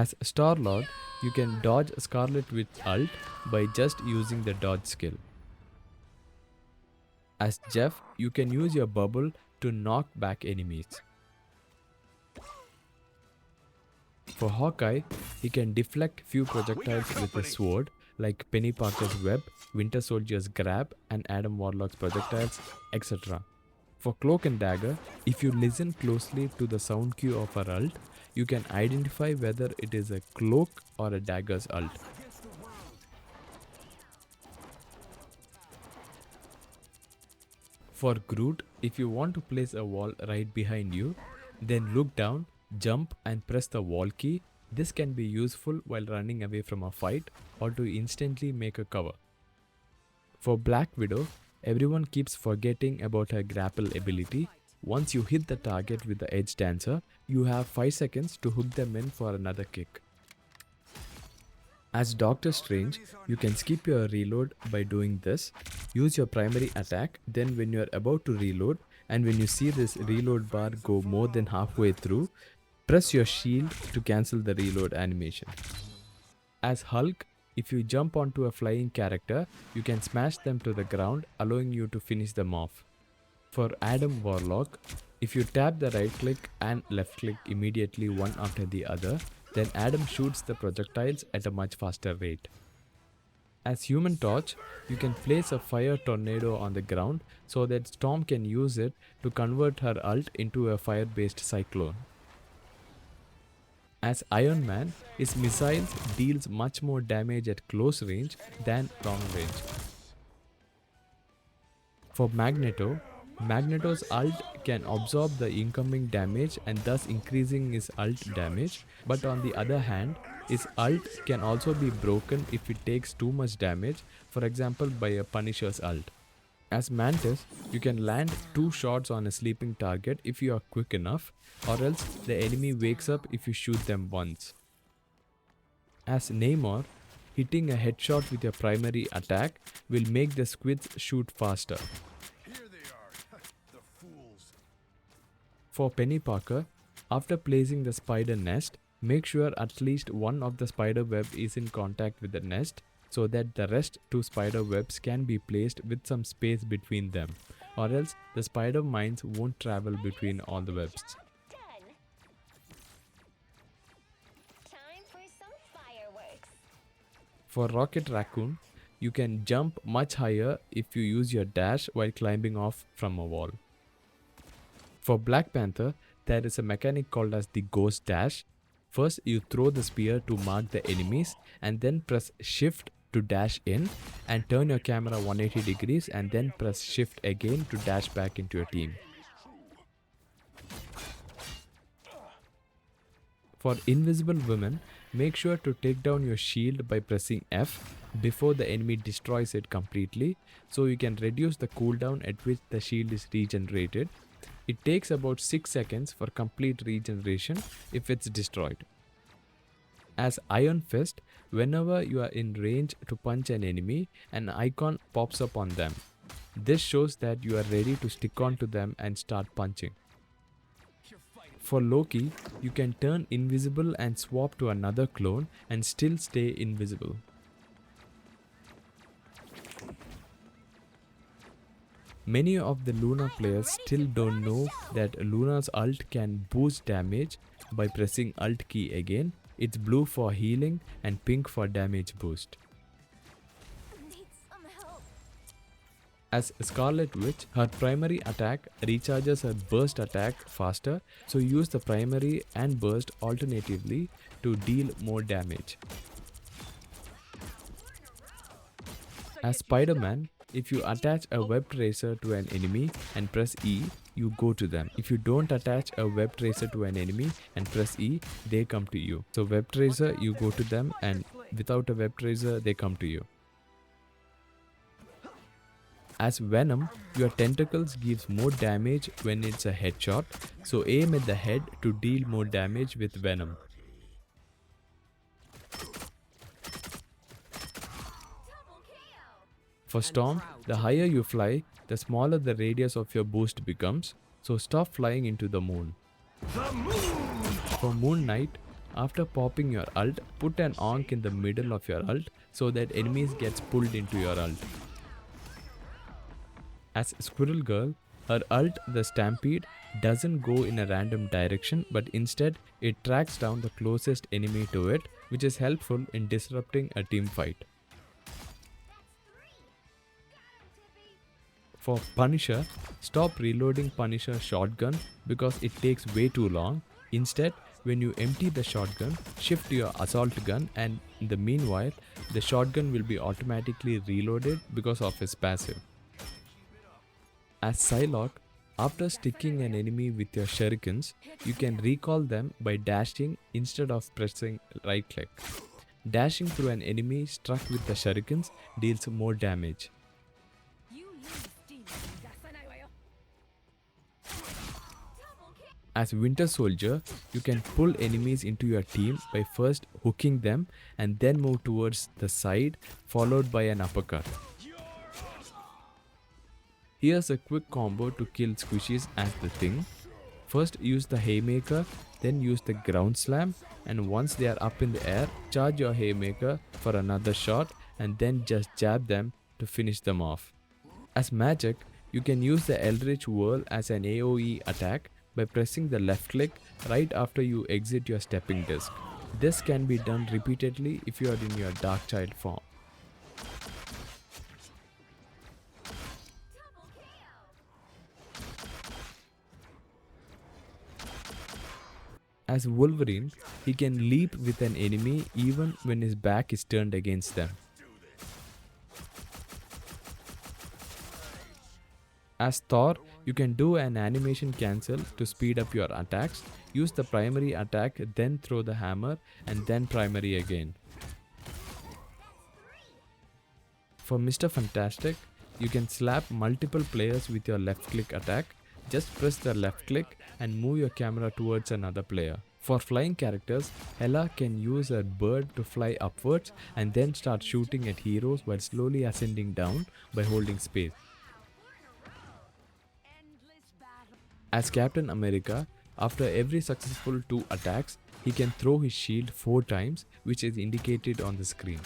As Star-Lord, you can dodge Scarlet Witch ult by just using the dodge skill. As Jeff, you can use your bubble to knock back enemies. For Hawkeye, he can deflect few projectiles with his sword like Penny Parker's web, Winter Soldier's grab and Adam Warlock's projectiles, etc. For Cloak and Dagger, if you listen closely to the sound cue of her ult, you can identify whether it is a cloak or a dagger's ult. For Groot, if you want to place a wall right behind you, then look down, jump and press the wall key. This can be useful while running away from a fight or to instantly make a cover. For Black Widow, everyone keeps forgetting about her grapple ability. Once you hit the target with the Edge Dancer, you have 5 seconds to hook them in for another kick. As Doctor Strange, you can skip your reload by doing this. Use your primary attack, then when you are about to reload and when you see this reload bar go more than halfway through, press your shield to cancel the reload animation. As Hulk, if you jump onto a flying character, you can smash them to the ground, allowing you to finish them off. For Adam Warlock, if you tap the right click and left click immediately one after the other, then Adam shoots the projectiles at a much faster rate. As Human Torch, you can place a fire tornado on the ground so that Storm can use it to convert her ult into a fire-based cyclone. As Iron Man, his missiles deals much more damage at close range than long range. For Magneto, Magneto's ult can absorb the incoming damage and thus increasing his ult damage, but on the other hand, his ult can also be broken if it takes too much damage, for example by a Punisher's ult. As Mantis, you can land 2 shots on a sleeping target if you are quick enough, or else the enemy wakes up if you shoot them once. As Namor, hitting a headshot with your primary attack will make the squids shoot faster. For Penny Parker, after placing the spider nest, make sure at least one of the spider web is in contact with the nest so that the rest 2 spider webs can be placed with some space between them, or else the spider mines won't travel between all the webs. For Rocket Raccoon, you can jump much higher if you use your dash while climbing off from a wall. For Black Panther, there is a mechanic called as the Ghost Dash. First, you throw the spear to mark the enemies and then press Shift to dash in and turn your camera 180 degrees and then press Shift again to dash back into your team. For Invisible Women, make sure to take down your shield by pressing F before the enemy destroys it completely, so you can reduce the cooldown at which the shield is regenerated. It takes about 6 seconds for complete regeneration if it's destroyed. As Iron Fist, whenever you are in range to punch an enemy, an icon pops up on them. This shows that you are ready to stick on to them and start punching. For Loki, you can turn invisible and swap to another clone and still stay invisible. Many of the Luna players still don't know that Luna's ult can boost damage by pressing Alt key again. It's blue for healing and pink for damage boost. As Scarlet Witch, her primary attack recharges her burst attack faster, so use the primary and burst alternatively to deal more damage. As Spider-Man, if you attach a web tracer to an enemy and press E, you go to them. If you don't attach a web tracer to an enemy and press E, they come to you. So web tracer, you go to them, and without a web tracer, they come to you. As Venom, your tentacles gives more damage when it's a headshot, so aim at the head to deal more damage with Venom. For Storm, the higher you fly, the smaller the radius of your boost becomes, so stop flying into the moon. For Moon Knight, After popping your ult, put an onk in the middle of your ult so that enemies gets pulled into your ult. As Squirrel Girl, her ult, the Stampede, doesn't go in a random direction but instead it tracks down the closest enemy to it, which is helpful in disrupting a team fight. For Punisher, stop reloading Punisher shotgun because it takes way too long. Instead, when you empty the shotgun, shift to your assault gun, and in the meanwhile, the shotgun will be automatically reloaded because of his passive. As Psylocke, after sticking an enemy with your shurikens, you can recall them by dashing instead of pressing right click. Dashing through an enemy struck with the shurikens deals more damage. As Winter Soldier, you can pull enemies into your team by first hooking them and then move towards the side, followed by an uppercut. Here's a quick combo to kill squishies as the Thing. First use the Haymaker, then use the Ground Slam, and once they are up in the air, charge your Haymaker for another shot and then just jab them to finish them off. As Magic, you can use the Eldritch Whirl as an AoE attack by pressing the left click right after you exit your stepping disc. This can be done repeatedly if you are in your Darkchild form. As Wolverine, he can leap with an enemy even when his back is turned against them. As Thor, you can do an animation cancel to speed up your attacks, use the primary attack, then throw the hammer, and then primary again. For Mr. Fantastic, you can slap multiple players with your left click attack. Just press the left click and move your camera towards another player. For flying characters, Hela can use her bird to fly upwards and then start shooting at heroes while slowly ascending down by holding space. As Captain America, after every successful 2 attacks, he can throw his shield 4 times, which is indicated on the screen.